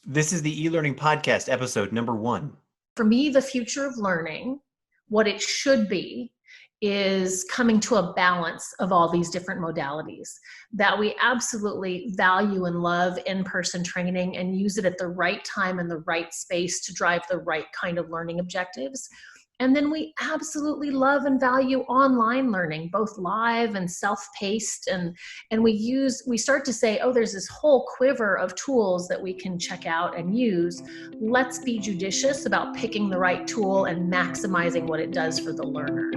This is the eLearning Podcast, episode number 1. For me, the future of learning, what it should be, is coming to a balance of all these different modalities, that we absolutely value and love in-person training and use it at the right time and the right space to drive the right kind of learning objectives. And then we absolutely love and value online learning, both live and self-paced. And we start to say, oh, there's this whole quiver of tools that we can check out and use. Let's be judicious about picking the right tool and maximizing what it does for the learner.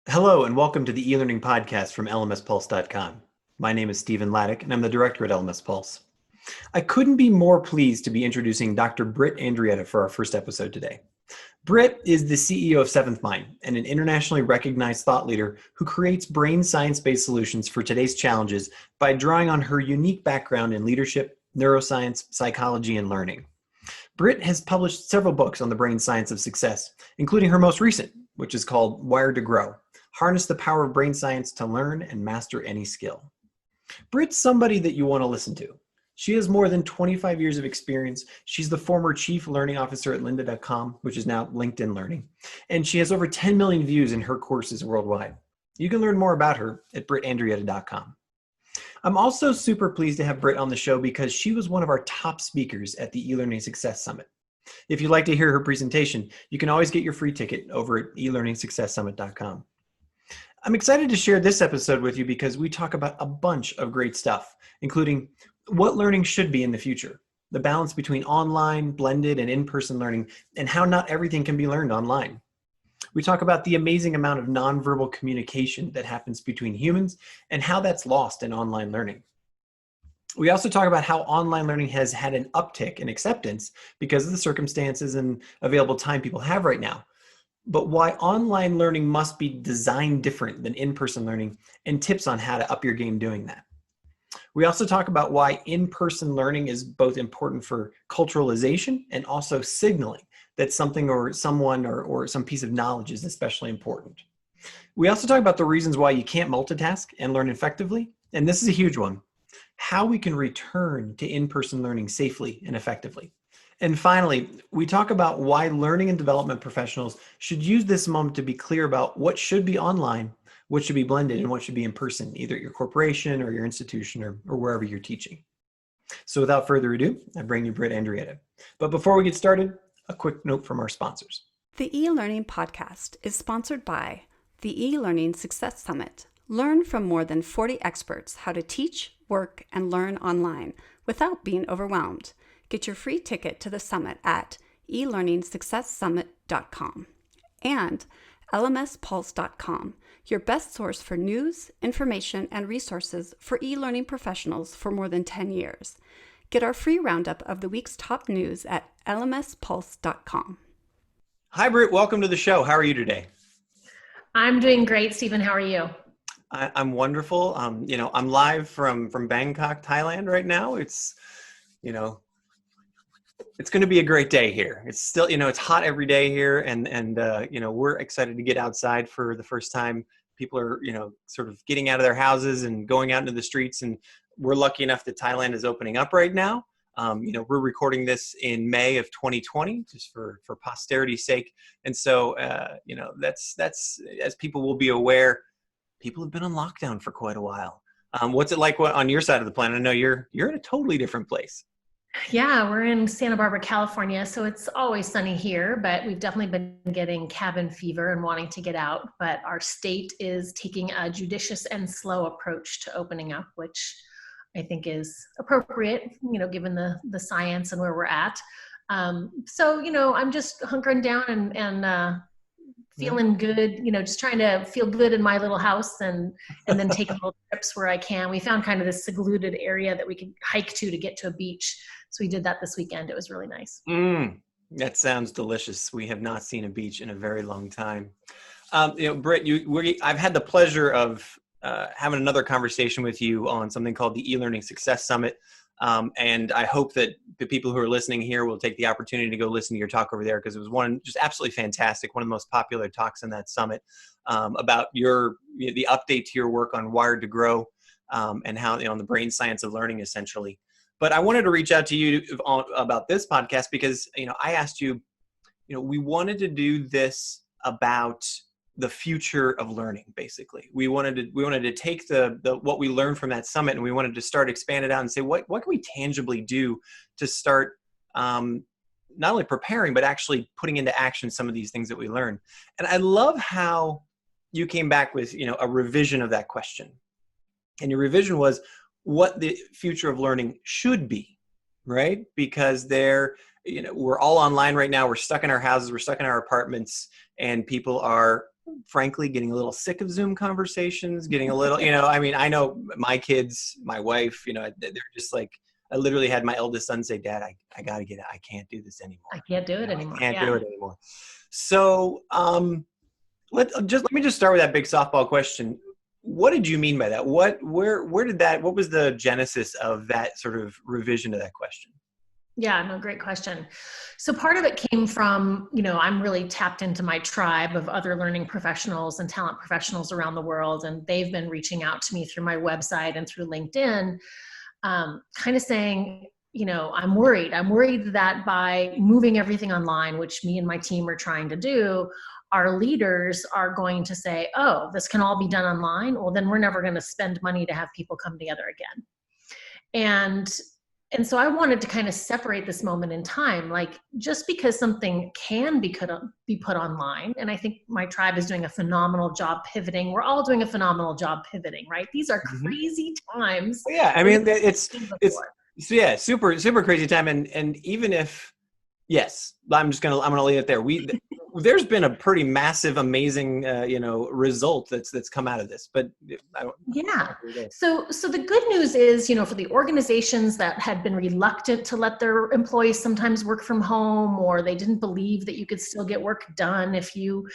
Hello, and welcome to the eLearning Podcast from lmspulse.com. My name is Stephen Laddick, and I'm the director at LMS Pulse. I couldn't be more pleased to be introducing Dr. Britt Andreatta for our first episode today. Britt is the CEO of Seventh Mind and an internationally recognized thought leader who creates brain science-based solutions for today's challenges by drawing on her unique background in leadership, neuroscience, psychology, and learning. Britt has published several books on the brain science of success, including her most recent, which is called Wired to Grow: Harness the Power of Brain Science to Learn and Master Any Skill. Britt's somebody that you want to listen to. She has more than 25 years of experience. She's the former chief learning officer at lynda.com, which is now LinkedIn Learning. And she has over 10 million views in her courses worldwide. You can learn more about her at brittandreatta.com. I'm also super pleased to have Britt on the show because she was one of our top speakers at the eLearning Success Summit. If you'd like to hear her presentation, you can always get your free ticket over at elearningsuccesssummit.com. I'm excited to share this episode with you because we talk about a bunch of great stuff, including what learning should be in the future, the balance between online, blended, and in-person learning, and how not everything can be learned online. We talk about the amazing amount of nonverbal communication that happens between humans and how that's lost in online learning. We also talk about how online learning has had an uptick in acceptance because of the circumstances and available time people have right now, but why online learning must be designed different than in-person learning, and tips on how to up your game doing that. We also talk about why in-person learning is both important for culturalization and also signaling that something or someone or some piece of knowledge is especially important. We also talk about the reasons why you can't multitask and learn effectively, and this is a huge one: how we can return to in-person learning safely and effectively. And finally, we talk about why learning and development professionals should use this moment to be clear about what should be online, what should be blended, and what should be in person, either at your corporation or your institution or wherever you're teaching. So without further ado, I bring you Britt Andreatta. But before we get started, a quick note from our sponsors. The eLearning Podcast is sponsored by the eLearning Success Summit. Learn from more than 40 experts how to teach, work, and learn online without being overwhelmed. Get your free ticket to the summit at elearningsuccesssummit.com. And lmspulse.com, your best source for news, information, and resources for e-learning professionals for more than 10 years. Get our free roundup of the week's top news at lmspulse.com. Hi, Britt. Welcome to the show. How are you today? I'm doing great, Stephen. How are you? I'm wonderful. I'm live from Bangkok, Thailand right now. It's going to be a great day here. It's still, it's hot every day here, and we're excited to get outside for the first time. People are, sort of getting out of their houses and going out into the streets, and we're lucky enough that Thailand is opening up right now. We're recording this in May of 2020, just for posterity's sake. And so, that's as people will be aware, people have been on lockdown for quite a while. What's it like on your side of the planet? I know you're in a totally different place. Yeah, we're in Santa Barbara, California, so it's always sunny here, but we've definitely been getting cabin fever and wanting to get out. But our state is taking a judicious and slow approach to opening up, which I think is appropriate, given the science and where we're at. So, I'm just hunkering down and feeling good, just trying to feel good in my little house and then take little trips where I can. We found kind of this secluded area that we could hike to get to a beach. So we did that this weekend. It was really nice. That sounds delicious. We have not seen a beach in a very long time. Britt, I've had the pleasure of having another conversation with you on something called the eLearning Success Summit. And I hope that the people who are listening here will take the opportunity to go listen to your talk over there, because it was one just absolutely fantastic, one of the most popular talks in that summit, about the update to your work on Wired to Grow, and how, on the brain science of learning, essentially. But I wanted to reach out to you about this podcast because, I asked you, we wanted to do this about the future of learning. Basically, we wanted to take the what we learned from that summit, and we wanted to start expand it out and say, what can we tangibly do to start not only preparing, but actually putting into action some of these things that we learned. And I love how you came back with, a revision of that question. And your revision was what the future of learning should be, right? Because we're all online right now. We're stuck in our houses. We're stuck in our apartments, and people are frankly getting a little sick of Zoom conversations, getting a little, I know my kids, my wife, they're just like, I literally had my eldest son say, Dad, I got to get it. I can't do this anymore. I can't do it anymore. I can't do it anymore. So let me just start with that big softball question. What did you mean by that? What was the genesis of that sort of revision to that question? Yeah, no, great question. So part of it came from, I'm really tapped into my tribe of other learning professionals and talent professionals around the world. And they've been reaching out to me through my website and through LinkedIn, kind of saying, I'm worried. I'm worried that by moving everything online, which me and my team are trying to do, our leaders are going to say, oh, this can all be done online. Well, then we're never going to spend money to have people come together again. And so I wanted to kind of separate this moment in time, like just because something can be put online, and I think my tribe is doing a phenomenal job pivoting. We're all doing a phenomenal job pivoting, right? These are crazy times. Yeah, I mean, it's super, super crazy time. And even if, yes, I'm gonna leave it there. There's been a pretty massive, amazing, result that's come out of this. But So the good news is, for the organizations that had been reluctant to let their employees sometimes work from home, or they didn't believe that you could still get work done if you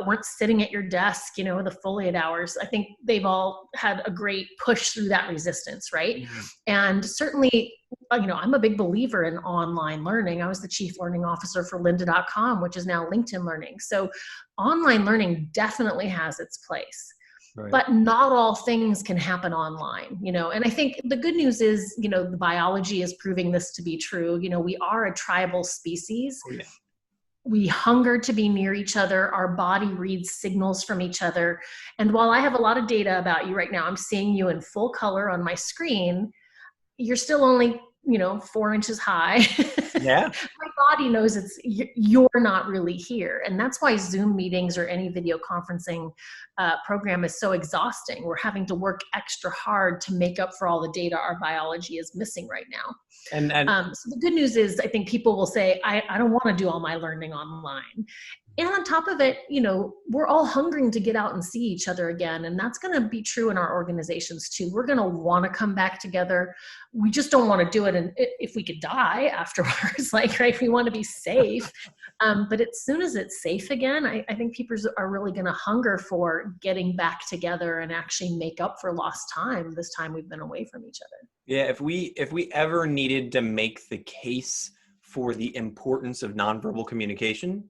weren't sitting at your desk, the full 8 hours. I think they've all had a great push through that resistance, right? Mm-hmm. And certainly, I'm a big believer in online learning. I was the chief learning officer for lynda.com, which is now LinkedIn Learning. So online learning definitely has its place, right. But not all things can happen online, and I think the good news is, the biology is proving this to be true. We are a tribal species. Oh, yeah. We hunger to be near each other. Our body reads signals from each other. And while I have a lot of data about you right now, I'm seeing you in full color on my screen. You're still only, 4 inches high. Yeah. My body knows you're not really here. And that's why Zoom meetings or any video conferencing program is so exhausting. We're having to work extra hard to make up for all the data our biology is missing right now. And so the good news is, I think people will say, I don't want to do all my learning online. And on top of it, we're all hungering to get out and see each other again. And that's going to be true in our organizations too. We're going to want to come back together. We just don't want to do it. And if we could die afterwards, right, we want to be safe. But as soon as it's safe again, I think people are really going to hunger for getting back together and actually make up for lost time, this time we've been away from each other. Yeah, if we ever needed to make the case for the importance of nonverbal communication,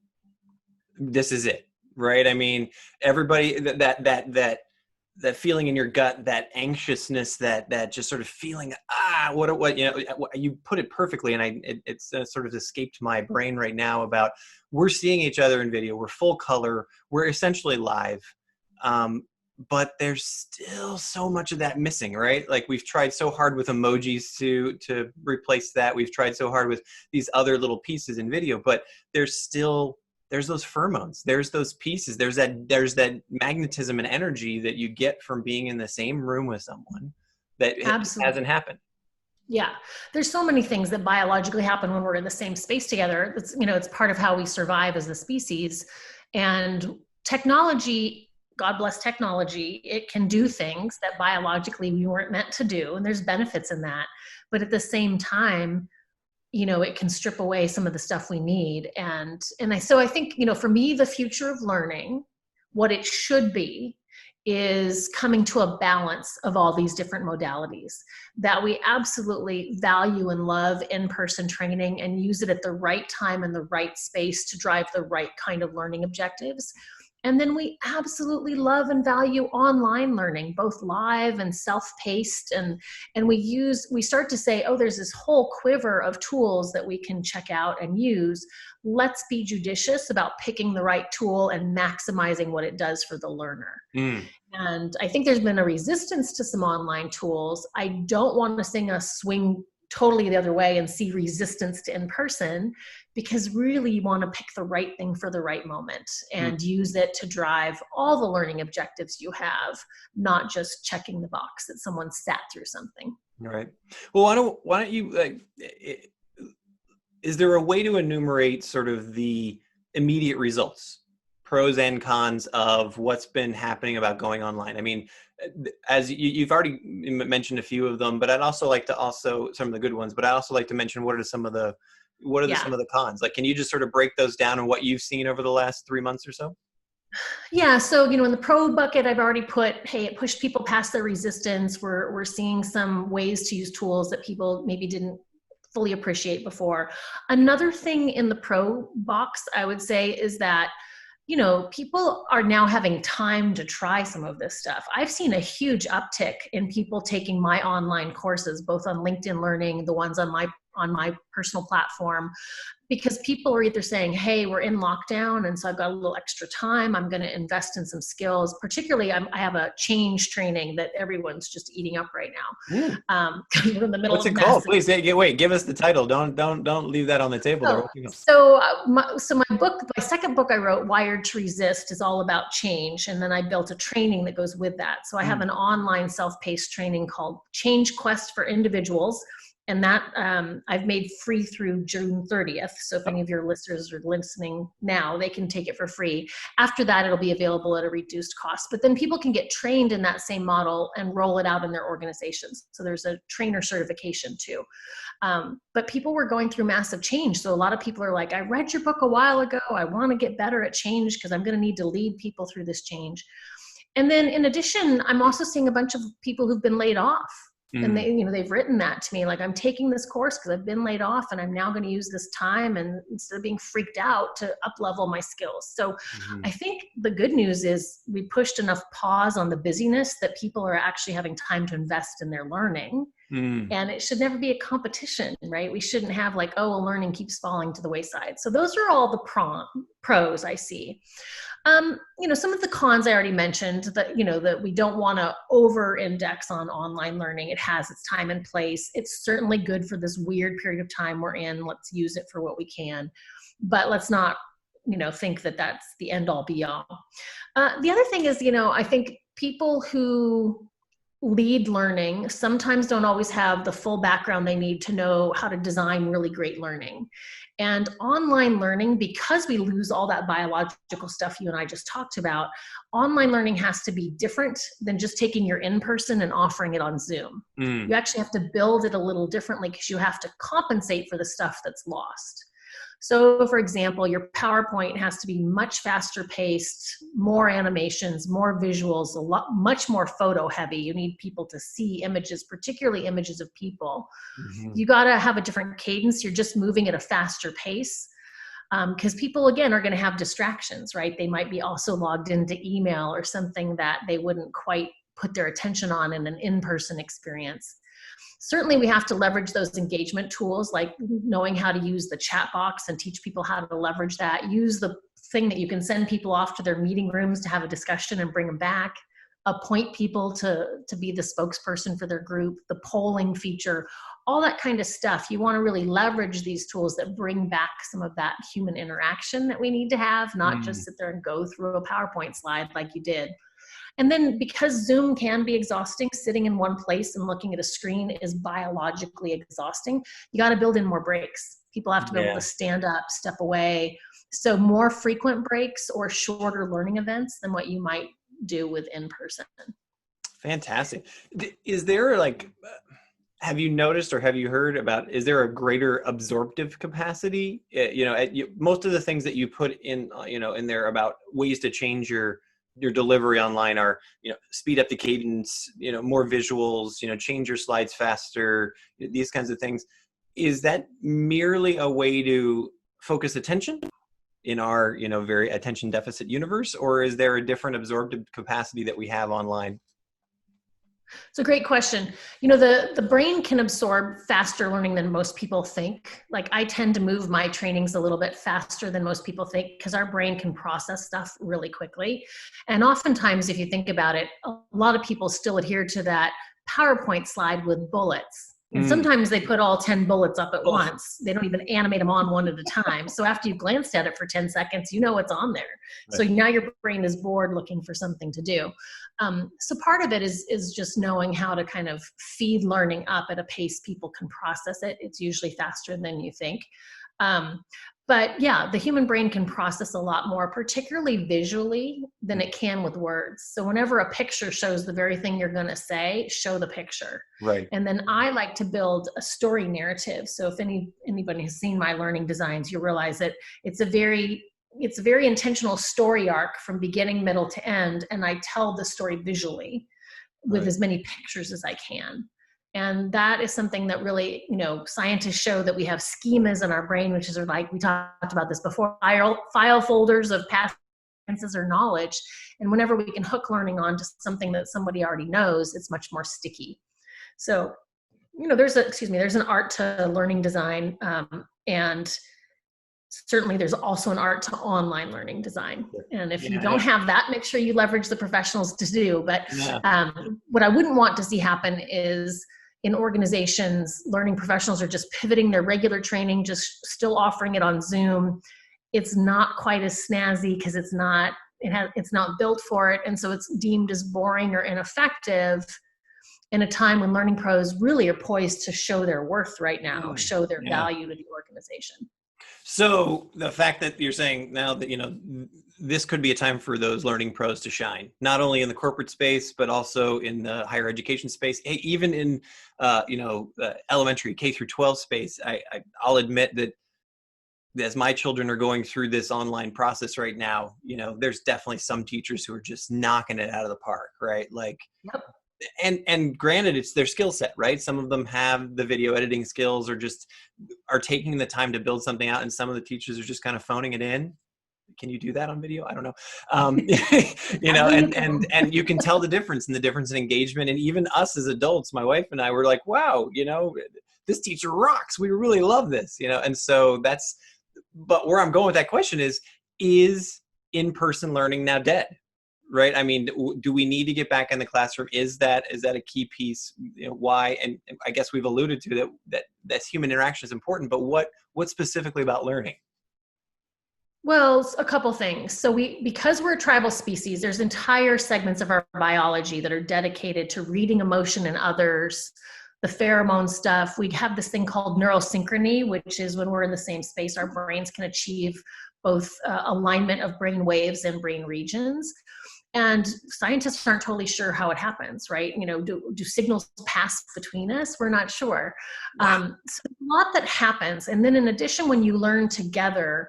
this is it, right? I mean, everybody, that feeling in your gut, that anxiousness, that just sort of feeling, what you put it perfectly, and it's sort of escaped my brain right now about, we're seeing each other in video, we're full color, we're essentially live, but there's still so much of that missing, right? Like, we've tried so hard with emojis to replace that. We've tried so hard with these other little pieces in video, but there's those pheromones, there's those pieces, there's that magnetism and energy that you get from being in the same room with someone that hasn't happened. Yeah. There's so many things that biologically happen when we're in the same space together. It's part of how we survive as a species. And technology, God bless technology, it can do things that biologically we weren't meant to do. And there's benefits in that. But at the same time, it can strip away some of the stuff we need. So I think, for me, the future of learning, what it should be, is coming to a balance of all these different modalities, that we absolutely value and love in-person training and use it at the right time and the right space to drive the right kind of learning objectives. And then we absolutely love and value online learning, both live and self-paced. And we start to say, oh, there's this whole quiver of tools that we can check out and use. Let's be judicious about picking the right tool and maximizing what it does for the learner. And I think there's been a resistance to some online tools. I don't want to sing a swing totally the other way and see resistance to in-person, because really you want to pick the right thing for the right moment and use it to drive all the learning objectives you have, not just checking the box that someone sat through something. All right. Well, why don't you, is there a way to enumerate sort of the immediate results, pros and cons of what's been happening about going online? I mean, as you've already mentioned a few of them, but I'd also like to some of the good ones, but I also like to mention some of the some of the cons? Like, can you just sort of break those down and what you've seen over the last 3 months or so? Yeah, so, in the pro bucket, I've already put, hey, it pushed people past their resistance. We're seeing some ways to use tools that people maybe didn't fully appreciate before. Another thing in the pro box, I would say, is that people are now having time to try some of this stuff. I've seen a huge uptick in people taking my online courses, both on LinkedIn Learning, the ones on my personal platform, because people are either saying, hey, we're in lockdown, and so I've got a little extra time. I'm going to invest in some skills. Particularly, I have a change training that everyone's just eating up right now. We're in the middle What's of it called? massive. Please, wait, give us the title. Don't leave that on the table. So my second book I wrote, Wired to Resist, is all about change. And then I built a training that goes with that. So I have an online self-paced training called Change Quest for Individuals. And that I've made free through June 30th. So if any of your listeners are listening now, they can take it for free. After that, it'll be available at a reduced cost. But then people can get trained in that same model and roll it out in their organizations. So there's a trainer certification too. But people were going through massive change. So a lot of people are like, I read your book a while ago. I want to get better at change because I'm going to need to lead people through this change. And then in addition, I'm also seeing a bunch of people who've been laid off. And they've written that to me, like, I'm taking this course because I've been laid off and I'm now going to use this time, and instead of being freaked out, to up level my skills. So I think the good news is we pushed enough pause on the busyness that people are actually having time to invest in their learning. And it should never be a competition, right? We shouldn't have like, oh, well, learning keeps falling to the wayside. So those are all the pros I see. Some of the cons I already mentioned, that we don't want to over-index on online learning. It has its time and place. It's certainly good for this weird period of time we're in. Let's use it for what we can, but let's not, think that that's the end all be all. The other thing is, I think people who lead learning sometimes don't always have the full background they need to know how to design really great learning. And online learning, because we lose all that biological stuff you and I just talked about, online learning has to be different than just taking your in-person and offering it on Zoom. You actually have to build it a little differently because you have to compensate for the stuff that's lost. So for example, your PowerPoint has to be much faster paced, more animations, more visuals, much more photo heavy. You need people to see images, particularly images of people. You got to have a different cadence. You're just moving at a faster pace. Because people, again, are going to have distractions, right? They might be also logged into email or something that they wouldn't quite put their attention on in an in-person experience. Certainly, we have to leverage those engagement tools, like knowing how to use the chat box and teach people how to leverage that. Use the thing that you can send people off to their meeting rooms to have a discussion and bring them back. Appoint people to be the spokesperson for their group, the polling feature, all that kind of stuff. You want to really leverage these tools that bring back some of that human interaction that we need to have, not just sit there and go through a PowerPoint slide like you did. And then because Zoom can be exhausting, sitting in one place and looking at a screen is biologically exhausting. You got to build in more breaks. People have to be able to stand up, step away. So more frequent breaks or shorter learning events than what you might do with in-person. Fantastic. Is there have you noticed or have you heard about, is there a greater absorptive capacity? Most of the things that you put in, in there about ways to change your your delivery online are, speed up the cadence, more visuals, change your slides faster, these kinds of things. Is that merely a way to focus attention in our, very attention deficit universe, or is there a different absorptive capacity that we have online? It's a great question. The brain can absorb faster learning than most people think. Like, I tend to move my trainings a little bit faster than most people think because our brain can process stuff really quickly. And oftentimes, if you think about it, a lot of people still adhere to that PowerPoint slide with bullets. And sometimes they put all 10 bullets up at once. They don't even animate them on one at a time. So after you've glanced at it for 10 seconds, you know what's on there. Right. So now your brain is bored looking for something to do. So part of it is just knowing how to kind of feed learning up at a pace people can process it. It's usually faster than you think. But yeah, the human brain can process a lot more, particularly visually, than it can with words. So whenever a picture shows the very thing you're going to say, show the picture. Right. And then I like to build a story narrative. So if anybody has seen my learning designs, you realize that it's a very intentional story arc from beginning, middle to end. And I tell the story visually with as many pictures as I can. And that is something that really, scientists show that we have schemas in our brain, which is like, we talked about this before, file folders of past experiences or knowledge. And whenever we can hook learning onto something that somebody already knows, it's much more sticky. So, there's an art to learning design. And certainly there's also an art to online learning design. And if you don't have that, make sure you leverage the professionals to do. But what I wouldn't want to see happen is, in organizations, learning professionals are just pivoting their regular training, just still offering it on Zoom. It's not quite as snazzy because it's not built for it. And so it's deemed as boring or ineffective in a time when learning pros really are poised to show their worth right now, show their value to the organization. So the fact that you're saying now that, this could be a time for those learning pros to shine, not only in the corporate space, but also in the higher education space, even in, elementary K through 12 space. I'll admit that as my children are going through this online process right now, there's definitely some teachers who are just knocking it out of the park, right? Like, and granted, it's their skill set, right? Some of them have the video editing skills or just are taking the time to build something out. And some of the teachers are just kind of phoning it in. Can you do that on video? I don't know. And you can tell the difference in engagement. And even us as adults, my wife and I were like, wow, this teacher rocks. We really love this, and so but where I'm going with that question is in-person learning now dead? Right. I mean, do we need to get back in the classroom? Is that a key piece? Why? And I guess we've alluded to that human interaction is important, but what specifically about learning? Well, a couple things. So because we're a tribal species, there's entire segments of our biology that are dedicated to reading emotion in others, the pheromone stuff. We have this thing called neurosynchrony, which is when we're in the same space, our brains can achieve both alignment of brain waves and brain regions. And scientists aren't totally sure how it happens, right? Do signals pass between us? We're not sure. Wow. So a lot that happens. And then in addition, when you learn together,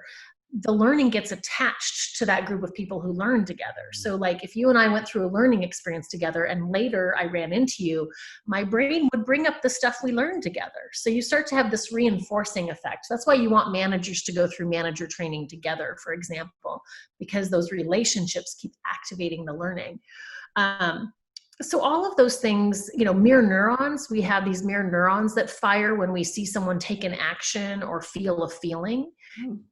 the learning gets attached to that group of people who learn together. So like if you and I went through a learning experience together and later I ran into you, my brain would bring up the stuff we learned together. So you start to have this reinforcing effect. That's why you want managers to go through manager training together, for example, because those relationships keep activating the learning. So all of those things, mirror neurons, we have these mirror neurons that fire when we see someone take an action or feel a feeling.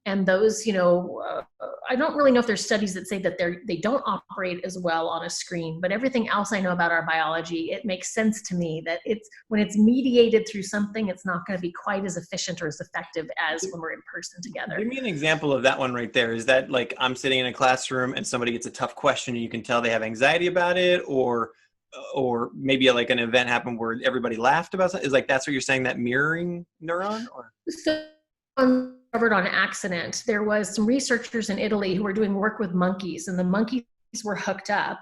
And those, I don't really know if there's studies that say that they don't operate as well on a screen, but everything else I know about our biology, it makes sense to me that when it's mediated through something, it's not going to be quite as efficient or as effective as when we're in person together. Give me an example of that one right there. Is that like I'm sitting in a classroom and somebody gets a tough question and you can tell they have anxiety about it, or maybe like an event happened where everybody laughed about something? Is like, that's what you're saying, that mirroring neuron? Or so uncovered on accident, there was some researchers in Italy who were doing work with monkeys, and the monkeys were hooked up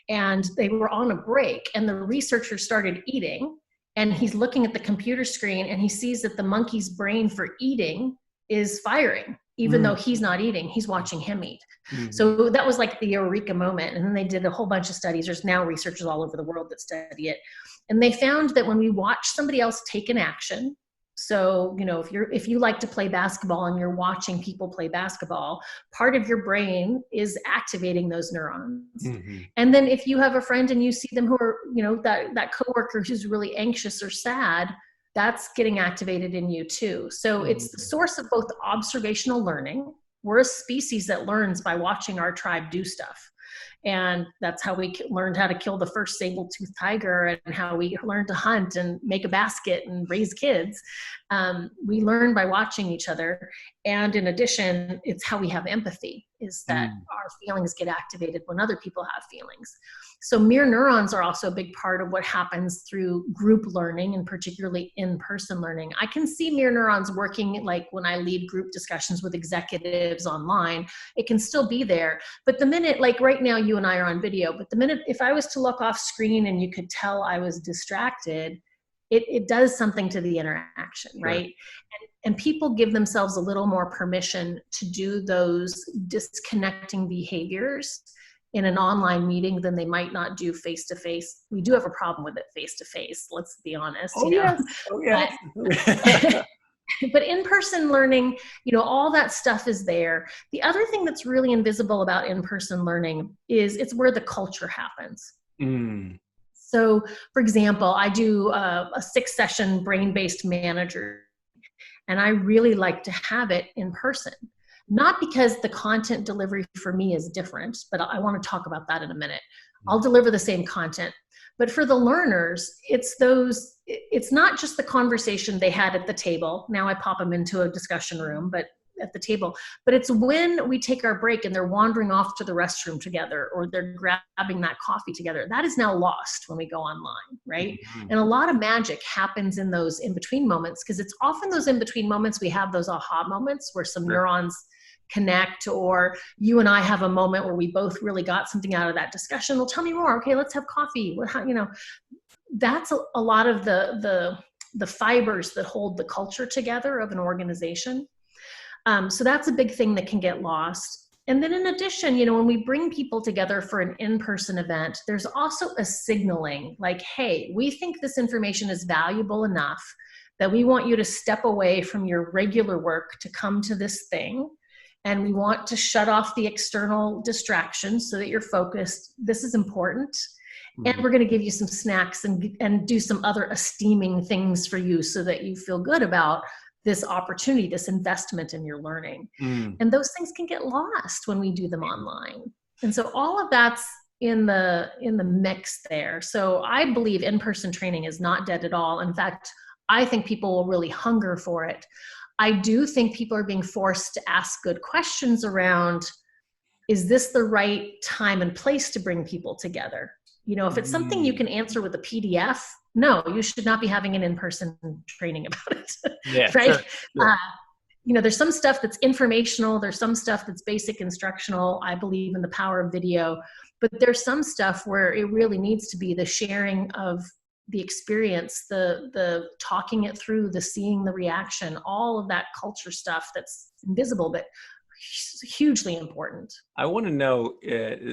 and they were on a break, and the researcher started eating, and he's looking at the computer screen and he sees that the monkey's brain for eating is firing. even though he's not eating, he's watching him eat. Mm-hmm. So that was like the eureka moment. And then they did a whole bunch of studies. There's now researchers all over the world that study it. And they found that when we watch somebody else take an action, so, if you like to play basketball and you're watching people play basketball, part of your brain is activating those neurons. Mm-hmm. And then if you have a friend and you see them who are, that coworker who's really anxious or sad, that's getting activated in you too. So it's the source of both observational learning. We're a species that learns by watching our tribe do stuff. And that's how we learned how to kill the first saber-toothed tiger, and how we learned to hunt and make a basket and raise kids. We learn by watching each other. And in addition, it's how we have empathy, is that our feelings get activated when other people have feelings. So mirror neurons are also a big part of what happens through group learning, and particularly in-person learning. I can see mirror neurons working, like when I lead group discussions with executives online, it can still be there. But the minute, like right now, you and I are on video, but the minute, if I was to look off screen and you could tell I was distracted, it does something to the interaction, right? And people give themselves a little more permission to do those disconnecting behaviors in an online meeting than they might not do face-to-face. We do have a problem with it face-to-face, let's be honest. But in-person learning, all that stuff is there. The other thing that's really invisible about in-person learning is it's where the culture happens. So, for example, I do a 6-session brain-based manager, and I really like to have it in person. Not because the content delivery for me is different, but I want to talk about that in a minute. I'll deliver the same content. But for the learners, it's not just the conversation they had at the table. Now I pop them into a discussion room, but at the table. But it's when we take our break and they're wandering off to the restroom together, or they're grabbing that coffee together. That is now lost when we go online, right? And a lot of magic happens in those in-between moments, because it's often those in-between moments we have those aha moments where some neurons connect, or you and I have a moment where we both really got something out of that discussion. Well, tell me more. Okay, let's have coffee. That's a lot of the fibers that hold the culture together of an organization. So that's a big thing that can get lost. And then in addition, when we bring people together for an in-person event, there's also a signaling like, hey, we think this information is valuable enough that we want you to step away from your regular work to come to this thing. And we want to shut off the external distractions so that you're focused. This is important. And we're going to give you some snacks and do some other esteeming things for you so that you feel good about this opportunity, this investment in your learning. And those things can get lost when we do them online. And so all of that's in the mix there. So I believe in-person training is not dead at all. In fact, I think people will really hunger for it. I do think people are being forced to ask good questions around, is this the right time and place to bring people together? If it's something you can answer with a PDF, no, you should not be having an in-person training about it, right? Sure. There's some stuff that's informational. There's some stuff that's basic instructional. I believe in the power of video, but there's some stuff where it really needs to be the sharing of the experience, the talking it through, the seeing the reaction, all of that culture stuff that's invisible, but hugely important. I want to know,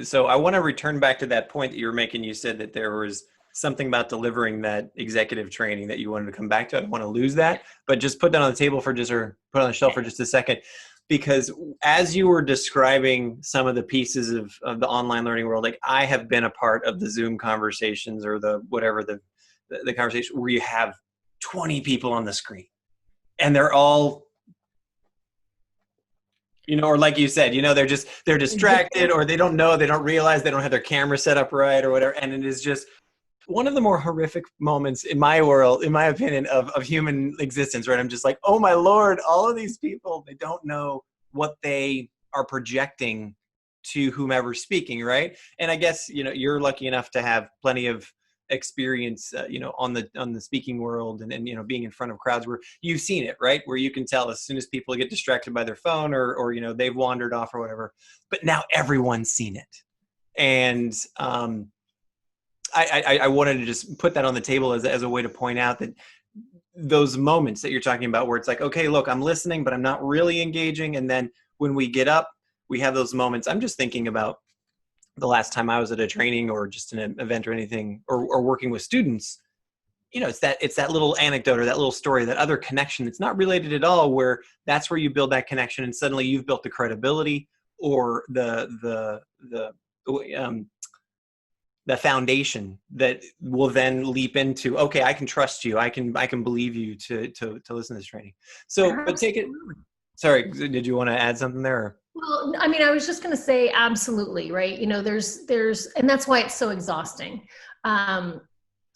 so I want to return back to that point that you were making. You said that there was something about delivering that executive training that you wanted to come back to. I don't want to lose that, but just put that on the table or put on the shelf for just a second. Because as you were describing some of the pieces of the online learning world, like I have been a part of the Zoom conversations or the conversation where you have 20 people on the screen and they're all, or like you said, they're distracted, or they don't realize they don't have their camera set up right or whatever. And it is just one of the more horrific moments in my world, in my opinion, of human existence, right? I'm just like, oh my Lord, all of these people, they don't know what they are projecting to whomever's speaking, right? And I guess, you're lucky enough to have plenty of experience, on the speaking world and being in front of crowds where you've seen it, right? Where you can tell as soon as people get distracted by their phone or they've wandered off or whatever, but now everyone's seen it. And, I wanted to just put that on the table as a way to point out that those moments that you're talking about where it's like, okay, look, I'm listening, but I'm not really engaging. And then when we get up, we have those moments. I'm just thinking about the last time I was at a training or just an event or anything, or working with students. It's that little anecdote or that little story, that other connection that's not related at all, where that's where you build that connection, and suddenly you've built the credibility or the foundation that will then leap into, okay, I can trust you. I can believe you to listen to this training. So, but take it. Sorry, did you want to add something there? Or? Well, I mean, I was just going to say absolutely, right? There's, and that's why it's so exhausting.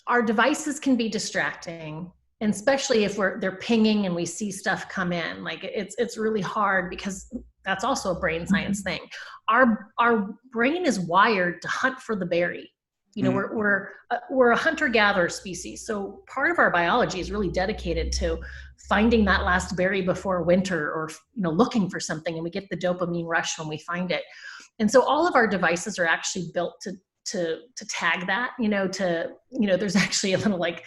Our devices can be distracting, and especially if they're pinging and we see stuff come in, like it's really hard, because that's also a brain science thing. Our brain is wired to hunt for the berry. We're a hunter-gatherer species. So part of our biology is really dedicated to finding that last berry before winter, or, looking for something, and we get the dopamine rush when we find it. And so all of our devices are actually built to tag that, there's actually a little, like,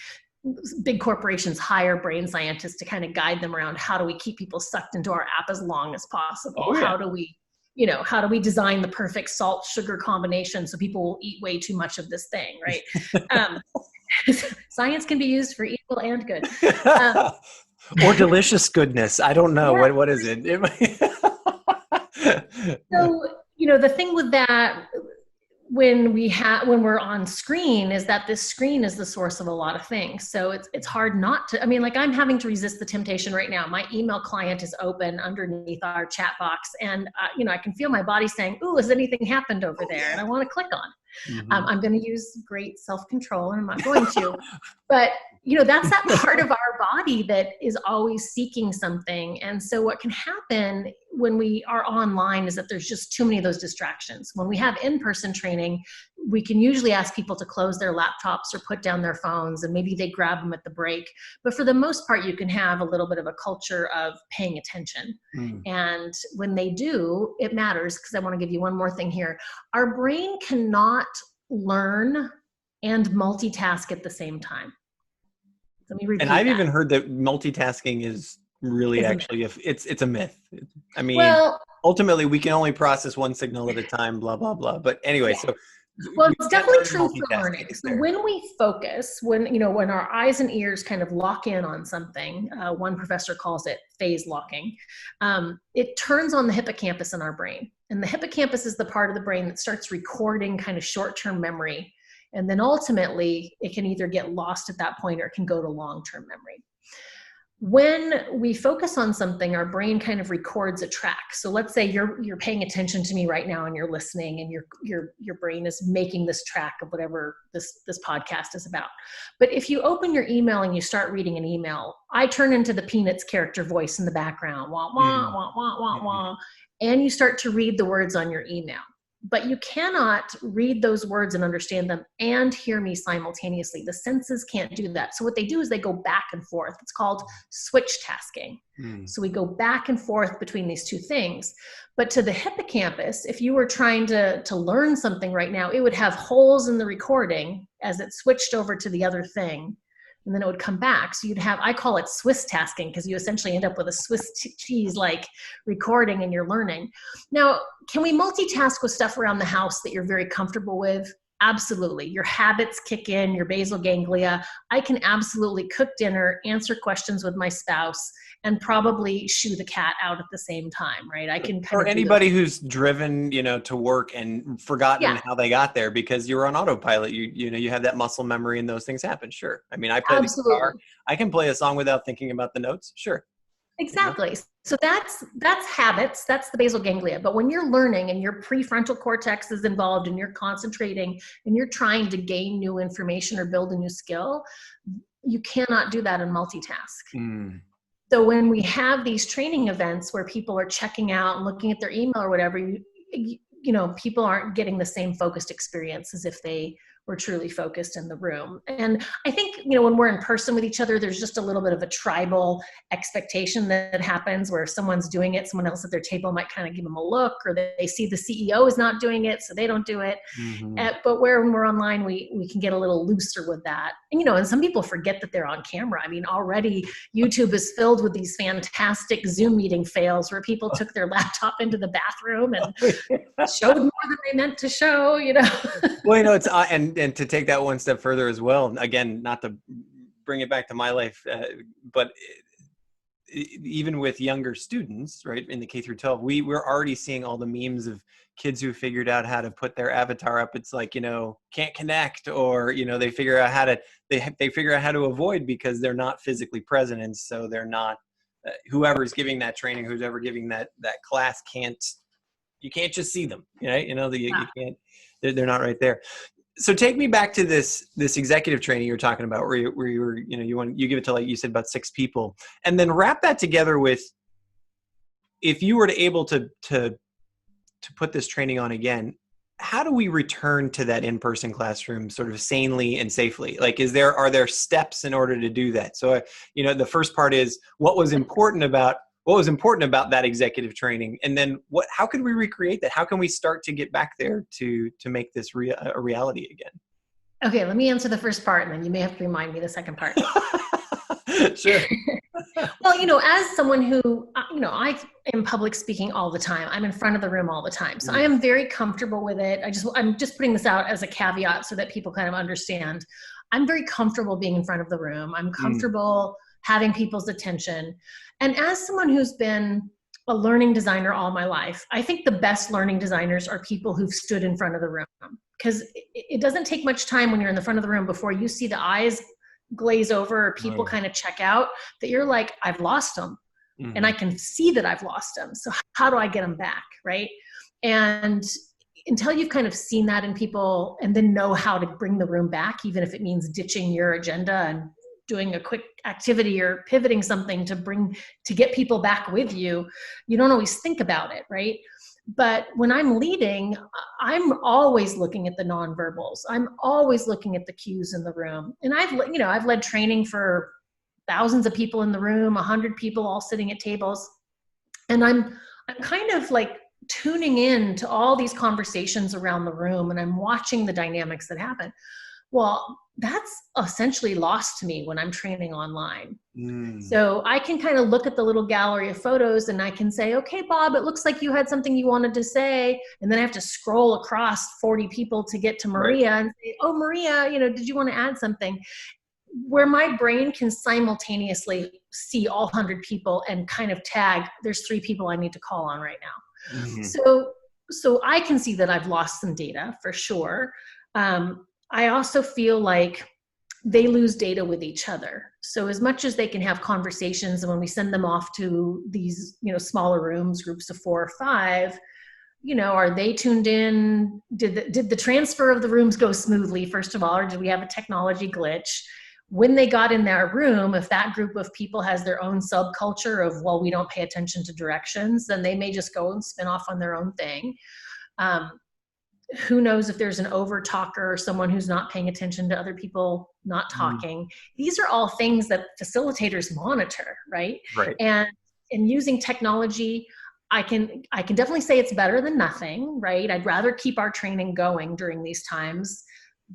big corporations hire brain scientists to kind of guide them around, how do we keep people sucked into our app as long as possible? Oh, yeah. How do we design the perfect salt sugar combination so people will eat way too much of this thing, right? Science can be used for evil and good. Or delicious goodness. I don't know. Yeah. What is it? So, the thing with that, when we're on screen, is that this screen is the source of a lot of things. So it's hard not to, like, I'm having to resist the temptation right now. My email client is open underneath our chat box, and I can feel my body saying, "Ooh, has anything happened over there?" And I want to click on it. Mm-hmm. I'm going to use great self-control, and I'm not going to, but that's that part of our body that is always seeking something. And so what can happen when we are online is that there's just too many of those distractions. When we have in-person training, we can usually ask people to close their laptops or put down their phones, and maybe they grab them at the break. But for the most part, you can have a little bit of a culture of paying attention. And when they do, it matters, because I want to give you one more thing here. Our brain cannot learn and multitask at the same time. Let me repeat And I've that. even heard that multitasking is really it's a myth. I mean, ultimately we can only process one signal at a time, blah, blah, blah. But anyway, yeah. So well, it's definitely true for learning. So when we focus, when our eyes and ears kind of lock in on something, one professor calls it phase locking, it turns on the hippocampus in our brain. And the hippocampus is the part of the brain that starts recording kind of short-term memory. And then ultimately it can either get lost at that point, or it can go to long-term memory. When we focus on something, our brain kind of records a track. So let's say you're paying attention to me right now, and you're listening, and your brain is making this track of whatever this podcast is about. But if you open your email and you start reading an email, I turn into the Peanuts character voice in the background, wah, wah, wah, wah, wah, wah, and you start to read the words on your email. But you cannot read those words and understand them and hear me simultaneously. The senses can't do that. So what they do is they go back and forth. It's called switch tasking. So we go back and forth between these two things. But to the hippocampus, if you were trying to learn something right now, it would have holes in the recording as it switched over to the other thing. And then it would come back. So you'd have, I call it Swiss tasking, because you essentially end up with a Swiss cheese like recording, and you're learning. Now, can we multitask with stuff around the house that you're very comfortable with? Absolutely. Your habits kick in, your basal ganglia. I can absolutely cook dinner, answer questions with my spouse, and probably shoo the cat out at the same time, right? I can For anybody who's driven, to work and forgotten how they got there because you were on autopilot, you have that muscle memory and those things happen. Sure. I mean, I play the guitar. I can play a song without thinking about the notes. Sure. Exactly. So that's habits. That's the basal ganglia. But when you're learning and your prefrontal cortex is involved and you're concentrating and you're trying to gain new information or build a new skill, you cannot do that in multitask. So when we have these training events where people are checking out and looking at their email or whatever, people aren't getting the same focused experience as if they we're truly focused in the room. And I think, when we're in person with each other, there's just a little bit of a tribal expectation that happens where if someone's doing it, someone else at their table might kind of give them a look, or they see the CEO is not doing it, so they don't do it. But when we're online, we can get a little looser with that. And, and some people forget that they're on camera. I mean, already YouTube is filled with these fantastic Zoom meeting fails where people took their laptop into the bathroom and showed more than they meant to show, Well, it's and to take that one step further as well. Again, not to bring it back to my life, but even with younger students, right, in the K through 12, we're already seeing all the memes of kids who figured out how to put their avatar up. It's like, can't connect, or they figure out how to they figure out how to avoid because they're not physically present, and so they're not. Whoever's giving that training, who's ever giving that class you can't just see them, right? You can't. They're not right there. So take me back to this executive training you were talking about, where you were, you give it to, like you said, about 6 people, and then wrap that together with, if you were to able to put this training on again, how do we return to that in-person classroom sort of sanely and safely? Like, are there steps in order to do that? So, the first part is what was important about that executive training, and then how could we recreate that? How can we start to get back there to make this a reality again? Okay, let me answer the first part, and then you may have to remind me the second part. Sure. Well, as someone who, I am public speaking all the time. I'm in front of the room all the time. So I am very comfortable with it. I'm just putting this out as a caveat so that people kind of understand. I'm very comfortable being in front of the room. I'm comfortable having people's attention. And as someone who's been a learning designer all my life, I think the best learning designers are people who've stood in front of the room, because it doesn't take much time when you're in the front of the room before you see the eyes glaze over, or people kind of check out, that you're like, I've lost them. And I can see that I've lost them. So how do I get them back? Right. And until you've kind of seen that in people and then know how to bring the room back, even if it means ditching your agenda and doing a quick activity or pivoting something to get people back with you, you don't always think about it. Right. But when I'm leading, I'm always looking at the nonverbals. I'm always looking at the cues in the room. And I've led training for thousands of people in the room, 100 people all sitting at tables. And I'm kind of like tuning in to all these conversations around the room, and I'm watching the dynamics that happen. Well, that's essentially lost to me when I'm training online. So I can kind of look at the little gallery of photos and I can say, okay, Bob, it looks like you had something you wanted to say. And then I have to scroll across 40 people to get to Maria and say, oh, Maria, did you want to add something? Where my brain can simultaneously see all 100 people and kind of tag, there's 3 people I need to call on right now. So I can see that I've lost some data for sure. I also feel like they lose data with each other. So as much as they can have conversations, and when we send them off to these, smaller rooms, groups of 4 or 5, are they tuned in? Did the transfer of the rooms go smoothly, first of all, or did we have a technology glitch? When they got in their room, if that group of people has their own subculture of, well, we don't pay attention to directions, then they may just go and spin off on their own thing. Who knows if there's an over talker or someone who's not paying attention to other people not talking. These are all things that facilitators monitor, right? And in using technology, I can definitely say it's better than nothing, right? I'd rather keep our training going during these times,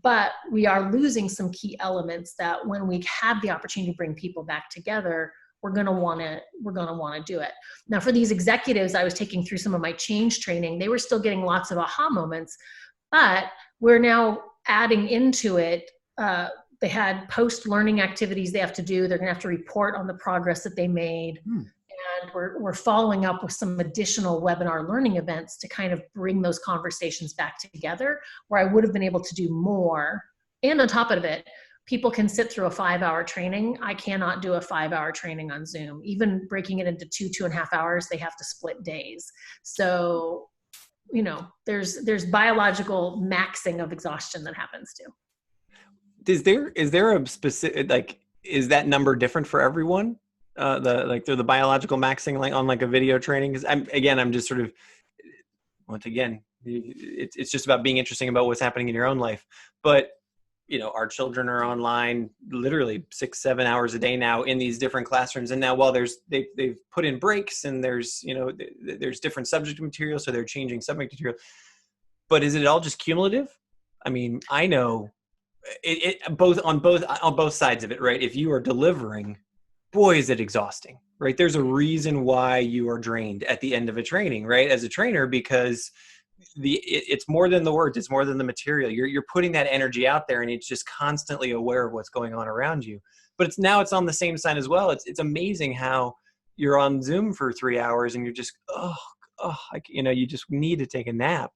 but we are losing some key elements that when we have the opportunity to bring people back together, we're going to want to do it. Now, for these executives, I was taking through some of my change training. They were still getting lots of aha moments, but we're now adding into it. They had post-learning activities they have to do. They're going to have to report on the progress that they made. And we're following up with some additional webinar learning events to kind of bring those conversations back together, where I would have been able to do more. And on top of it, people can sit through a 5-hour training. I cannot do a 5-hour training on Zoom. Even breaking it into 2.5 hours, they have to split days. So, there's biological maxing of exhaustion that happens too. Is there a specific, is that number different for everyone? The biological maxing, like on like a video training? Because I'm just sort of, once again, it's just about being interesting about what's happening in your own life. But our children are online literally 6-7 hours a day now in these different classrooms. And now while they've put in breaks and there's different subject material, so they're changing subject material, but is it all just cumulative? I mean, I know it both on both sides of it, right? If you are delivering, boy, is it exhausting, right? There's a reason why you are drained at the end of a training, right? As a trainer, because it's more than the words, it's more than the material. You're putting that energy out there, and it's just constantly aware of what's going on around you. But it's on the same side as well. It's amazing how you're on Zoom for 3 hours and you're just you just need to take a nap.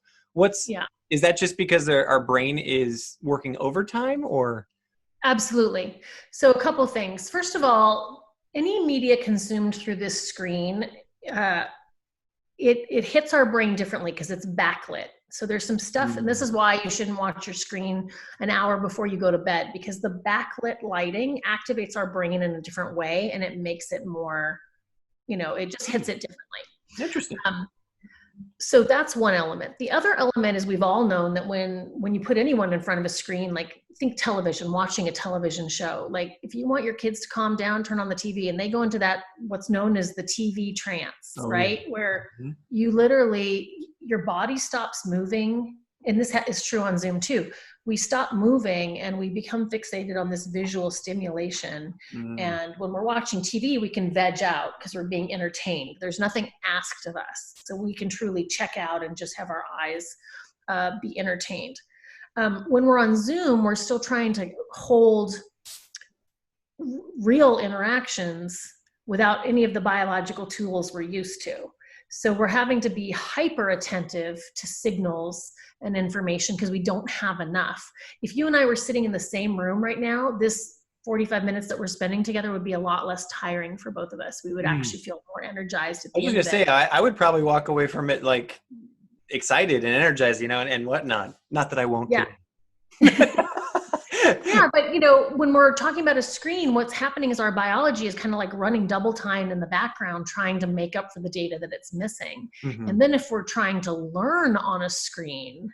Is that just because our brain is working overtime, or? Absolutely. So a couple things. First of all, any media consumed through this screen, it hits our brain differently because it's backlit. So there's some stuff, and this is why you shouldn't watch your screen an hour before you go to bed, because the backlit lighting activates our brain in a different way, and it makes it more, it just hits it differently. Interesting. So that's one element. The other element is we've all known that when you put anyone in front of a screen, like think television, watching a television show, like if you want your kids to calm down, turn on the TV, and they go into that, what's known as the TV trance, right? Yeah. Where you literally, your body stops moving. And this is true on Zoom too. We stop moving and we become fixated on this visual stimulation. And when we're watching TV, we can veg out because we're being entertained. There's nothing asked of us. So we can truly check out and just have our eyes be entertained. When we're on Zoom, we're still trying to hold real interactions without any of the biological tools we're used to. So we're having to be hyper attentive to signals and information because we don't have enough. If you and I were sitting in the same room right now, this 45 minutes that we're spending together would be a lot less tiring for both of us. We would actually feel more energized at the end of it. I was going to say, I would probably walk away from it like excited and energized, and whatnot. Not that I won't. Yeah. Yeah, but when we're talking about a screen, what's happening is our biology is kind of like running double time in the background, trying to make up for the data that it's missing. And then if we're trying to learn on a screen,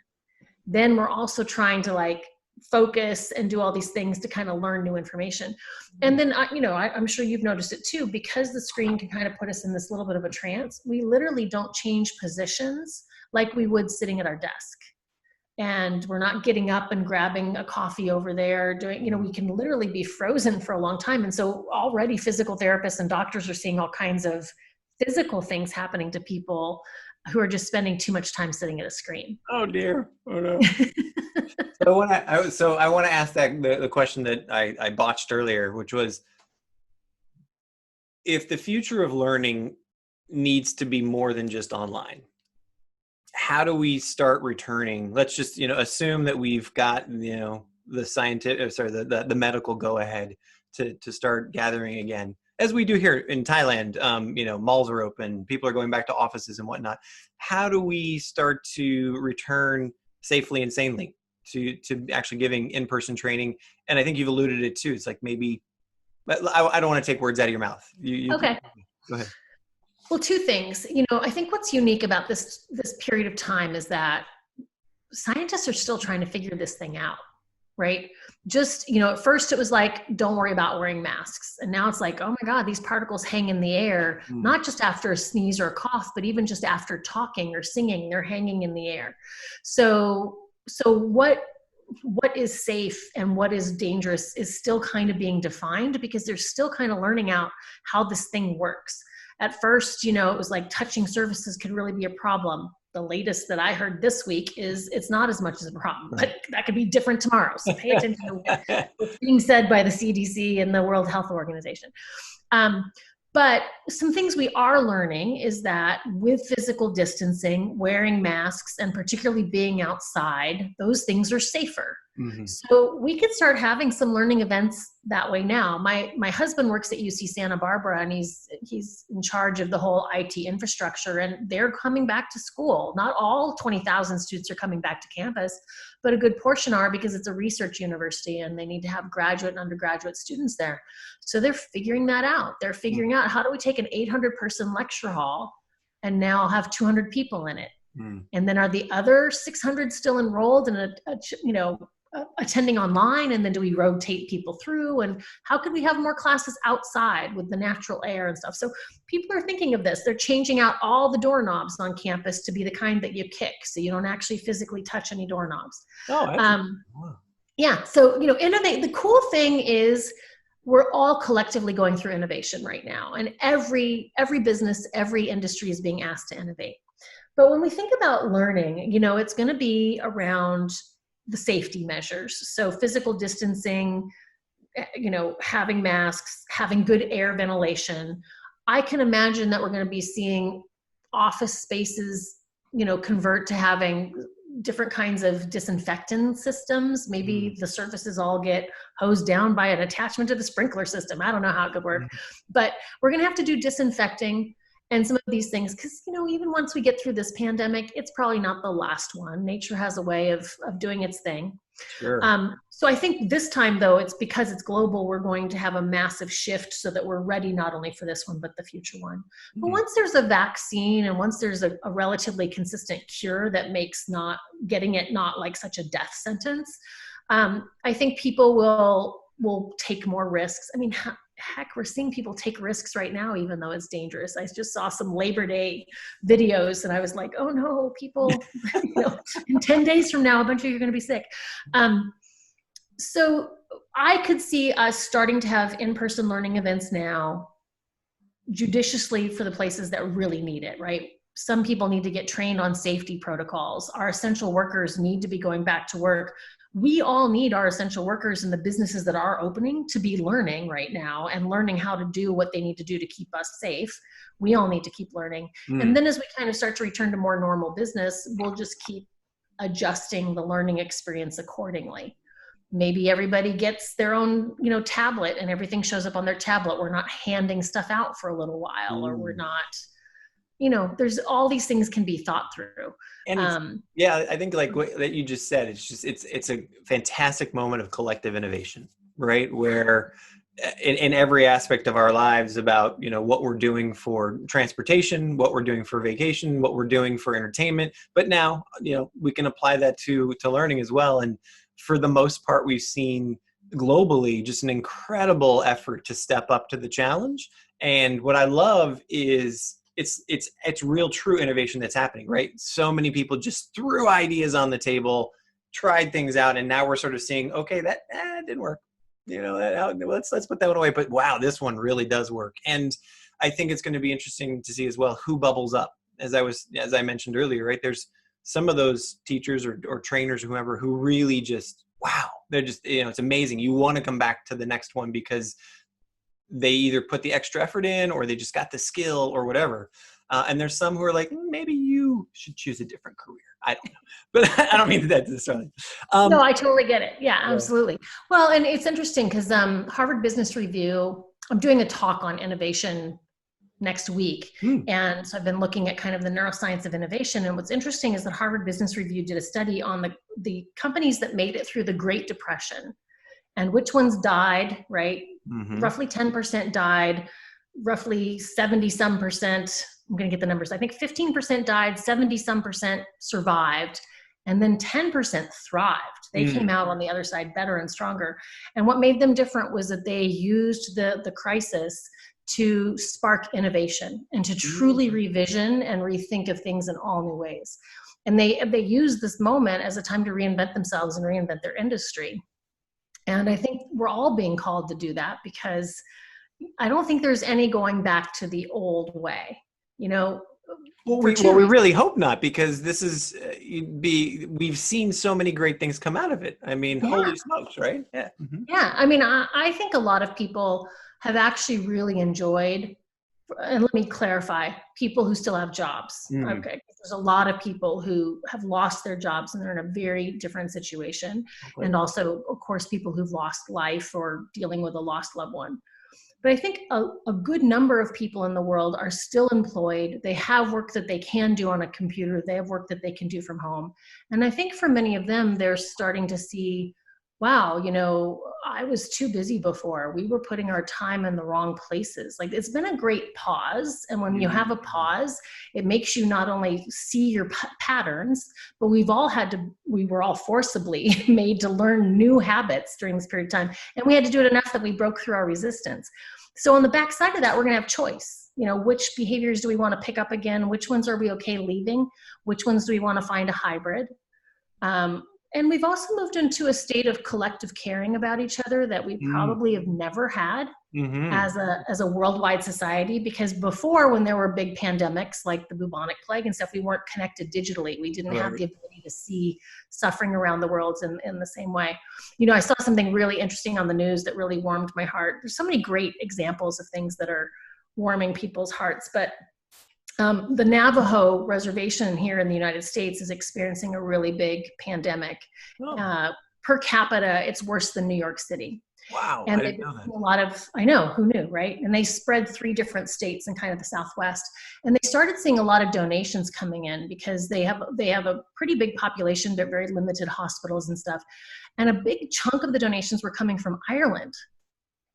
then we're also trying to like focus and do all these things to kind of learn new information. And then, I'm sure you've noticed it too, because the screen can kind of put us in this little bit of a trance. We literally don't change positions like we would sitting at our desk. And we're not getting up and grabbing a coffee over there doing, we can literally be frozen for a long time. And so already physical therapists and doctors are seeing all kinds of physical things happening to people who are just spending too much time sitting at a screen. Oh dear. Oh no. So I want to ask the question that I botched earlier, which was, if the future of learning needs to be more than just online, how do we start returning? Let's just, assume that we've got, the the medical go ahead to start gathering again, as we do here in Thailand. Malls are open, people are going back to offices and whatnot. How do we start to return safely and sanely to actually giving in-person training? And I think you've alluded it too. It's like, maybe, I don't want to take words out of your mouth. Okay. Go ahead. Well, two things. I think what's unique about this period of time is that scientists are still trying to figure this thing out, right? Just, at first it was like, don't worry about wearing masks. And now it's like, oh my God, these particles hang in the air, not just after a sneeze or a cough, but even just after talking or singing, they're hanging in the air. So what is safe and what is dangerous is still kind of being defined, because they're still kind of learning out how this thing works. At first, it was like touching surfaces could really be a problem. The latest that I heard this week is it's not as much as a problem, but that could be different tomorrow. So pay attention to what's being said by the CDC and the World Health Organization. But some things we are learning is that with physical distancing, wearing masks, and particularly being outside, those things are safer. So we could start having some learning events that way now. My husband works at UC Santa Barbara, and he's in charge of the whole IT infrastructure, and they're coming back to school. Not all 20,000 students are coming back to campus, but a good portion are, because it's a research university and they need to have graduate and undergraduate students there. So they're figuring that out. They're figuring out, how do we take an 800-person lecture hall and now have 200 people in it? And then are the other 600 still enrolled in attending online, and then do we rotate people through, and how could we have more classes outside with the natural air and stuff? So people are thinking of this. They're changing out all the doorknobs on campus to be the kind that you kick, so you don't actually physically touch any doorknobs. Wow. Yeah, so innovate. The cool thing is we're all collectively going through innovation right now, and every business, every industry is being asked to innovate. But when we think about learning, it's going to be around the safety measures. So physical distancing, having masks, having good air ventilation. I can imagine that we're going to be seeing office spaces, convert to having different kinds of disinfectant systems. Maybe the surfaces all get hosed down by an attachment to the sprinkler system. I don't know how it could work, but we're going to have to do disinfecting and some of these things, because, even once we get through this pandemic, it's probably not the last one. Nature has a way of doing its thing. Sure. So I think this time, though, it's because it's global, we're going to have a massive shift so that we're ready not only for this one, but the future one. But once there's a vaccine, and once there's a relatively consistent cure that makes not getting it not like such a death sentence, I think people will take more risks. I mean, heck, we're seeing people take risks right now, even though it's dangerous. I just saw some Labor Day videos and I was like, oh no, people, in 10 days from now, a bunch of you are going to be sick. So I could see us starting to have in-person learning events now, judiciously for the places that really need it, right? Some people need to get trained on safety protocols. Our essential workers need to be going back to work. We all need our essential workers in the businesses that are opening to be learning right now and learning how to do what they need to do to keep us safe. We all need to keep learning. And then as we kind of start to return to more normal business, we'll just keep adjusting the learning experience accordingly. Maybe everybody gets their own, tablet and everything shows up on their tablet. We're not handing stuff out for a little while, or we're not, there's all these things can be thought through. And I think like what that you just said, it's a fantastic moment of collective innovation, right? Where in every aspect of our lives about, what we're doing for transportation, what we're doing for vacation, what we're doing for entertainment, but now, we can apply that to learning as well. And for the most part, we've seen globally just an incredible effort to step up to the challenge. And what I love is it's real true innovation that's happening, right? So many people just threw ideas on the table, tried things out, and now we're sort of seeing, okay, that didn't work. Let's put that one away. But wow, this one really does work. And I think it's going to be interesting to see as well who bubbles up. As I mentioned earlier, right? There's some of those teachers or trainers or whoever who really just, wow, they're just, it's amazing. You want to come back to the next one because they either put the extra effort in or they just got the skill or whatever. And there's some who are like, maybe you should choose a different career. I don't know. But I don't mean that to this. No, I totally get it. Yeah, absolutely. Well, and it's interesting because Harvard Business Review, I'm doing a talk on innovation next week. And so I've been looking at kind of the neuroscience of innovation. And what's interesting is that Harvard Business Review did a study on the companies that made it through the Great Depression and which ones died, right? Roughly 10% died, roughly 70-some%. I'm going to get the numbers. I think 15% died, 70-some% survived, and then 10% thrived. They came out on the other side better and stronger. And what made them different was that they used the crisis to spark innovation and to truly revision and rethink of things in all new ways. And they used this moment as a time to reinvent themselves and reinvent their industry. And I think we're all being called to do that because I don't think there's any going back to the old way, Well, we really hope not, because this is we've seen so many great things come out of it. I mean, holy smokes, right? Yeah. Yeah. I mean, I think a lot of people have actually really enjoyed, and let me clarify, people who still have jobs. Okay. There's a lot of people who have lost their jobs and they're in a very different situation. Okay. And also, of course, people who've lost life or dealing with a lost loved one. But I think a good number of people in the world are still employed. They have work that they can do on a computer. They have work that they can do from home. And I think for many of them, they're starting to see, wow, I was too busy before. We were putting our time in the wrong places. Like, it's been a great pause. And when you have a pause, it makes you not only see your patterns, but we were all forcibly made to learn new habits during this period of time. And we had to do it enough that we broke through our resistance. So on the backside of that, we're going to have choice. Which behaviors do we want to pick up again? Which ones are we okay leaving? Which ones do we want to find a hybrid? And we've also moved into a state of collective caring about each other that we probably have never had as a worldwide society. Because before, when there were big pandemics like the bubonic plague and stuff, we weren't connected digitally. We didn't have the ability to see suffering around the world in the same way. I saw something really interesting on the news that really warmed my heart. There's so many great examples of things that are warming people's hearts, but the Navajo reservation here in the United States is experiencing a really big pandemic. Per capita, it's worse than New York City. Wow, and I didn't know that. I know, who knew, right? And they spread 3 different states in kind of the Southwest. And they started seeing a lot of donations coming in because they have a pretty big population. They're very limited hospitals and stuff. And a big chunk of the donations were coming from Ireland.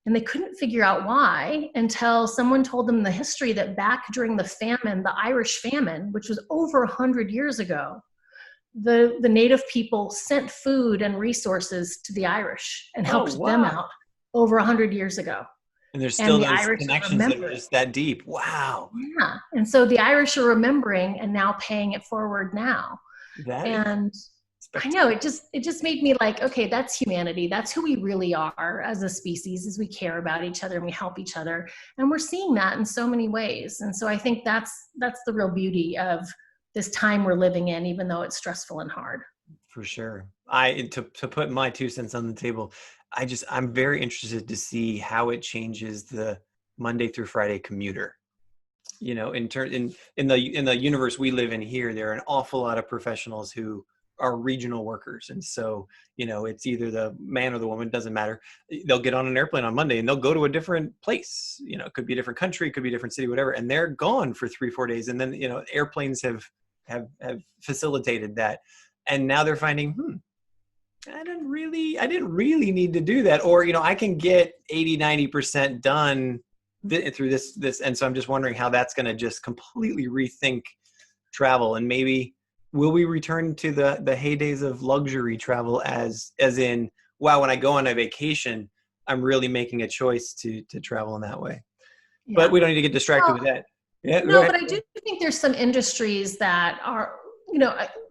And they couldn't figure out why until someone told them the history that back during the famine, the Irish famine, which was over 100 years ago, the native people sent food and resources to the Irish and helped them out over 100 years ago. And there's still the those Irish connections that are just that deep. Wow. Yeah. And so the Irish are remembering and now paying it forward now. I know, it just made me like, okay, that's humanity. That's who we really are as a species, is we care about each other and we help each other. And we're seeing that in so many ways. And so I think that's the real beauty of this time we're living in, even though it's stressful and hard. For sure. To put my 2 cents on the table, I'm very interested to see how it changes the Monday through Friday commuter. In the universe we live in here, there are an awful lot of professionals who are regional workers. And so, it's either the man or the woman, doesn't matter. They'll get on an airplane on Monday and they'll go to a different place. It could be a different country, it could be a different city, whatever. And they're gone for 3-4 days. And then, airplanes have facilitated that. And now they're finding, I didn't really need to do that. Or, I can get 80-90% done through this. And so I'm just wondering how that's going to just completely rethink travel. And maybe, will we return to the heydays of luxury travel as in, wow, when I go on a vacation, I'm really making a choice to travel in that way. Yeah. But we don't need to get distracted with that. Yeah, no, but I do think there's some industries that are,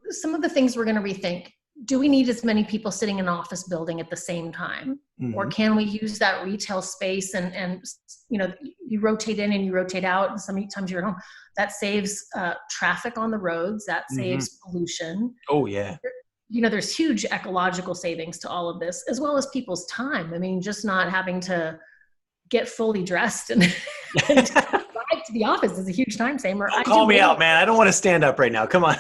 some of the things we're going to rethink. Do we need as many people sitting in an office building at the same time? Or can we use that retail space and you rotate in and you rotate out, and sometimes you're at home. That saves traffic on the roads. That saves pollution. Oh, yeah. There's huge ecological savings to all of this, as well as people's time. I mean, just not having to get fully dressed and drive to the office is a huge time saver. Call me out, man. I don't want to stand up right now. Come on.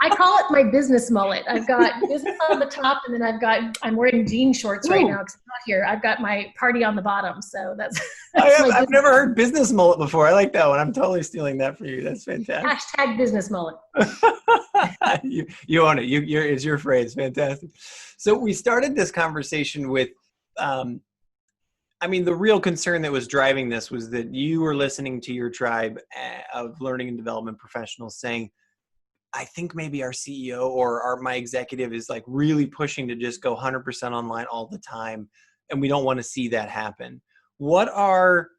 I call it my business mullet. I've got business on the top, and then I'm wearing jean shorts right now because I'm not here. I've got my party on the bottom. So that's I've never heard business mullet before. I like that one. I'm totally stealing that for you. That's fantastic. Hashtag business mullet. You own it. It's your phrase. Fantastic. So we started this conversation with, the real concern that was driving this was that you were listening to your tribe of learning and development professionals saying, I think maybe our CEO or my executive is like really pushing to just go 100% online all the time. And we don't want to see that happen. And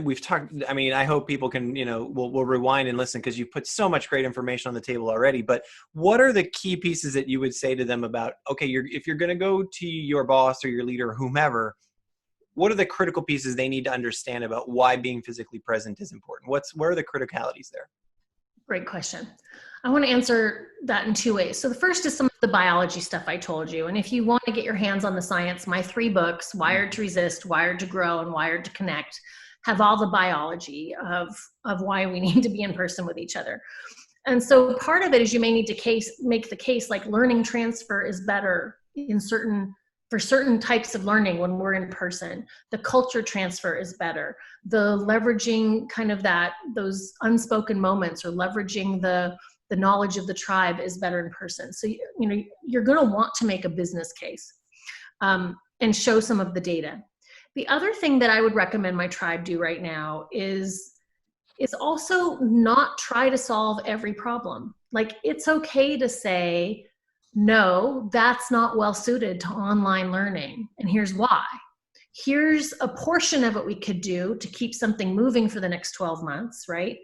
we've talked, I hope people can, we'll rewind and listen because you've put so much great information on the table already, but what are the key pieces that you would say to them about, okay, if you're going to go to your boss or your leader or whomever, what are the critical pieces they need to understand about why being physically present is important? What are the criticalities there? Great question. I want to answer that in 2 ways. So the first is some of the biology stuff I told you. And if you want to get your hands on the science, my 3 books, Wired to Resist, Wired to Grow, and Wired to Connect, have all the biology of why we need to be in person with each other. And so part of it is you may need to make the case like learning transfer is better for certain types of learning when we're in person. The culture transfer is better. The leveraging kind of those unspoken moments, or leveraging the the knowledge of the tribe is better in person. So, you're going to want to make a business case and show some of the data. The other thing that I would recommend my tribe do right now is also not try to solve every problem. Like, it's okay to say, no, that's not well suited to online learning. And here's why. Here's a portion of it we could do to keep something moving for the next 12 months, right?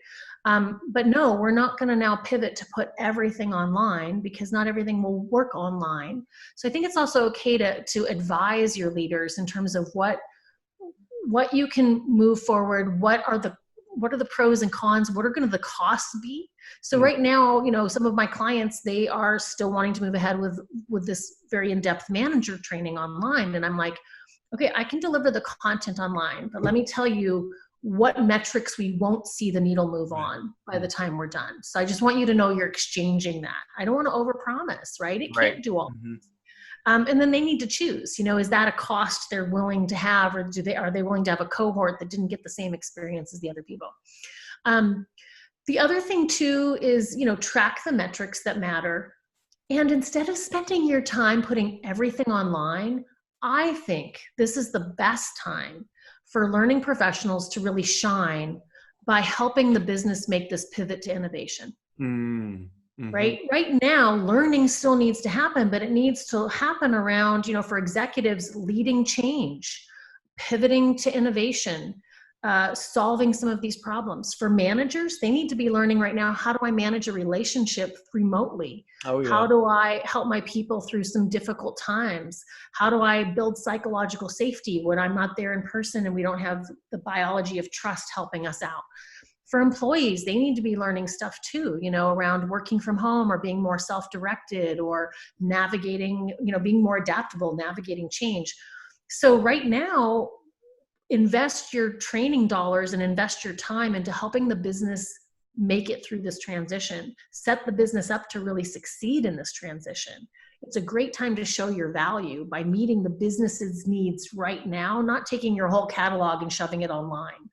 But no, we're not going to now pivot to put everything online, because not everything will work online. So I think it's also okay to advise your leaders in terms of what you can move forward, what are the pros and cons, what are going to the costs be. So right now, some of my clients, they are still wanting to move ahead with this very in-depth manager training online. And I'm like, okay, I can deliver the content online, but let me tell you what metrics we won't see the needle move on by the time we're done. So I just want you to know you're exchanging that. I don't want to overpromise, right? It can't do all. And then they need to choose, is that a cost they're willing to have, or are they willing to have a cohort that didn't get the same experience as the other people? The other thing too is, track the metrics that matter. And instead of spending your time putting everything online, I think this is the best time for learning professionals to really shine by helping the business make this pivot to innovation. Right now, learning still needs to happen, but it needs to happen around, for executives, leading change, pivoting to innovation, solving some of these problems. For managers, they need to be learning right now, how do I manage a relationship remotely? How do I help my people through some difficult times? How do I build psychological safety when I'm not there in person and we don't have the biology of trust helping us out? For employees, they need to be learning stuff too, around working from home or being more self-directed or navigating, being more adaptable, navigating change. So right now, invest your training dollars and invest your time into helping the business make it through this transition, set the business up to really succeed in this transition. It's a great time to show your value by meeting the business's needs right now, not taking your whole catalog and shoving it online,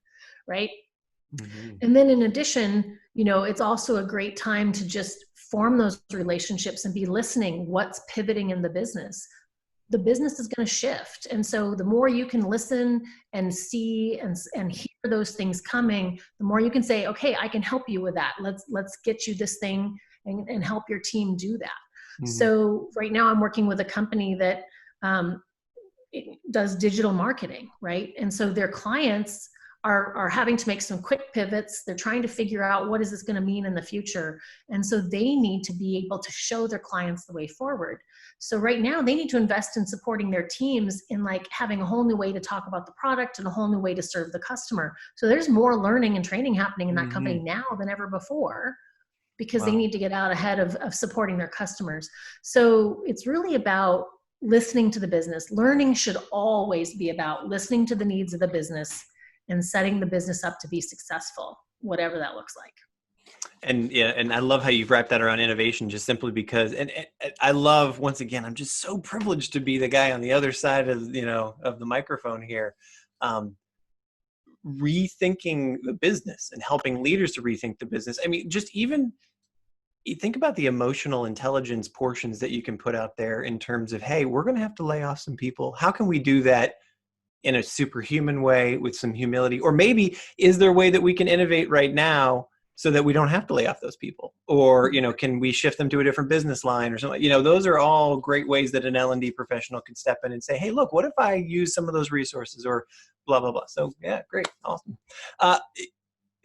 right? And then in addition, it's also a great time to just form those relationships and be listening. What's pivoting in the business? The business is going to shift. And so the more you can listen and see and hear those things coming, the more you can say, okay, I can help you with that. Let's get you this thing and help your team do that. So right now I'm working with a company that does digital marketing, right? And so their clients are having to make some quick pivots. They're trying to figure out, what is this going to mean in the future? And so they need to be able to show their clients the way forward. So right now they need to invest in supporting their teams in having a whole new way to talk about the product and a whole new way to serve the customer. So there's more learning and training happening in that company now than ever before, because they need to get out ahead of supporting their customers. So it's really about listening to the business. Learning should always be about listening to the needs of the business and setting the business up to be successful, whatever that looks like. And I love how you've wrapped that around innovation, just simply because, and I love, once again, I'm just so privileged to be the guy on the other side of, of the microphone here, rethinking the business and helping leaders to rethink the business. I mean, just even you think about the emotional intelligence portions that you can put out there in terms of, hey, we're going to have to lay off some people. How can we do that in a superhuman way with some humility? Or maybe is there a way that we can innovate right now so that we don't have to lay off those people? Or, can we shift them to a different business line or something? Those are all great ways that an L&D professional can step in and say, hey, look, what if I use some of those resources, or blah, blah, blah. So yeah, great. Awesome.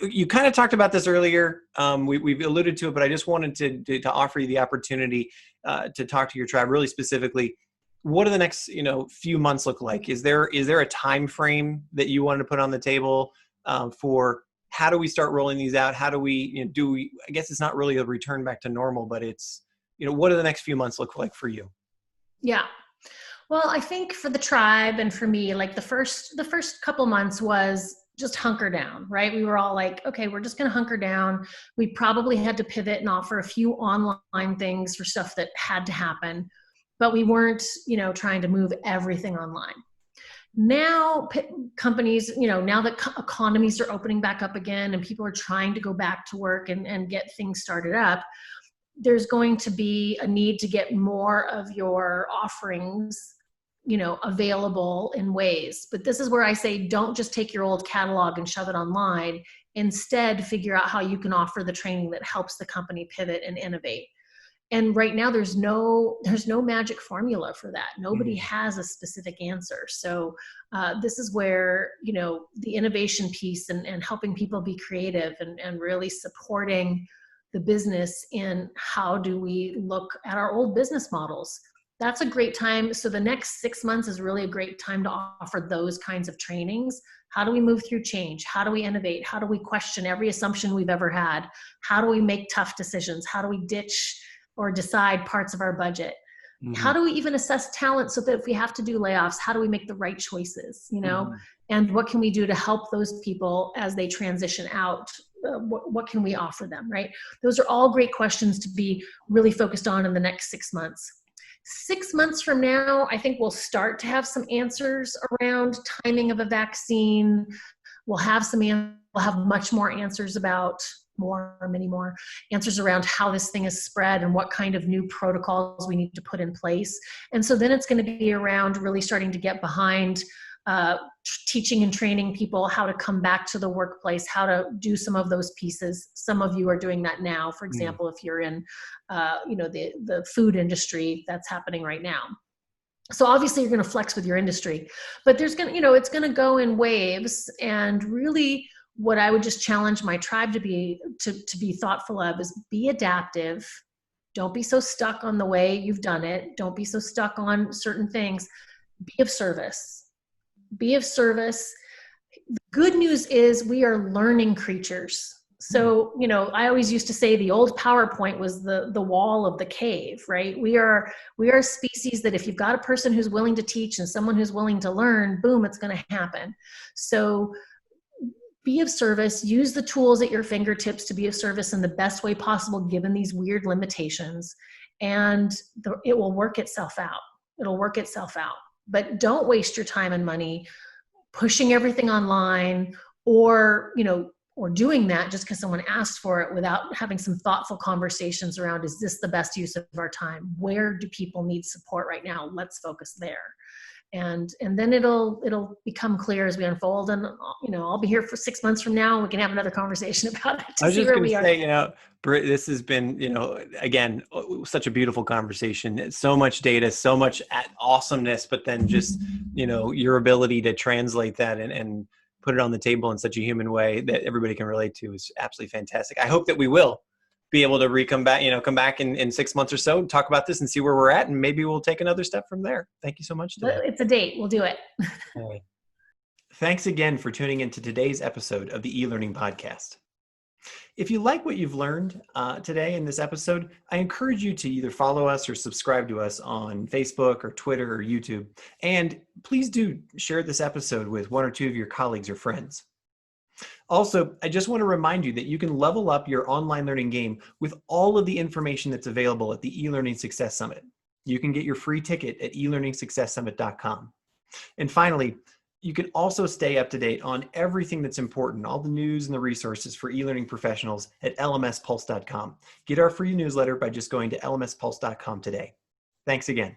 You kind of talked about this earlier. We've alluded to it, but I just wanted to offer you the opportunity to talk to your tribe really specifically. What do the next, few months look like? Is there a time frame that you wanted to put on the table for how do we start rolling these out? How do we, I guess it's not really a return back to normal, but it's, what do the next few months look like for you? Yeah. Well, I think for the tribe and for me, the first couple months was just hunker down, right? We were all like, okay, we're just going to hunker down. We probably had to pivot and offer a few online things for stuff that had to happen. But we weren't, trying to move everything online. Now companies, now that economies are opening back up again and people are trying to go back to work and get things started up, there's going to be a need to get more of your offerings, available in ways. But this is where I say, don't just take your old catalog and shove it online. Instead, figure out how you can offer the training that helps the company pivot and innovate. And right now there's no magic formula for that. Nobody has a specific answer. So this is where, the innovation piece and helping people be creative and really supporting the business in how do we look at our old business models. That's a great time. So the next 6 months is really a great time to offer those kinds of trainings. How do we move through change? How do we innovate? How do we question every assumption we've ever had? How do we make tough decisions? How do we ditch or decide parts of our budget? How do we even assess talent so that if we have to do layoffs, how do we make the right choices, and what can we do to help those people as they transition out? What can we offer them, right? Those are all great questions to be really focused on in the next 6 months. 6 months from now, I think we'll start to have some answers around timing of a vaccine. We'll have much more answers about many more answers around how this thing is spread and what kind of new protocols we need to put in place. And so then it's going to be around really starting to get behind teaching and training people how to come back to the workplace, how to do some of those pieces. Some of you are doing that now. For example, if you're in, the food industry, that's happening right now. So obviously you're going to flex with your industry, but there's going to, it's going to go in waves. And really what I would just challenge my tribe to be thoughtful of is be adaptive. Don't be so stuck on the way you've done it. Don't be so stuck on certain things. Be of service. Be of service. The good news is we are learning creatures. So, I always used to say the old PowerPoint was the wall of the cave, right? We are a species that if you've got a person who's willing to teach and someone who's willing to learn, boom, it's going to happen. So be of service, use the tools at your fingertips to be of service in the best way possible, given these weird limitations, and it will work itself out. It'll work itself out. But don't waste your time and money pushing everything online or doing that just because someone asked for it without having some thoughtful conversations around, is this the best use of our time? Where do people need support right now? Let's focus there. And then it'll become clear as we unfold. And, I'll be here for 6 months from now and we can have another conversation about it to see where we are. I was just going to say, Britt, this has been, again, such a beautiful conversation. So much data, so much awesomeness, but then just, your ability to translate that and put it on the table in such a human way that everybody can relate to is absolutely fantastic. I hope that we will be able to come back in 6 months or so, talk about this and see where we're at. And maybe we'll take another step from there. Thank you so much today. It's a date. We'll do it. Right. Thanks again for tuning into today's episode of the eLearning Podcast. If you like what you've learned today in this episode, I encourage you to either follow us or subscribe to us on Facebook or Twitter or YouTube. And please do share this episode with one or two of your colleagues or friends. Also, I just want to remind you that you can level up your online learning game with all of the information that's available at the eLearning Success Summit. You can get your free ticket at elearningsuccesssummit.com. And finally, you can also stay up to date on everything that's important, all the news and the resources for e-learning professionals at lmspulse.com. Get our free newsletter by just going to lmspulse.com today. Thanks again.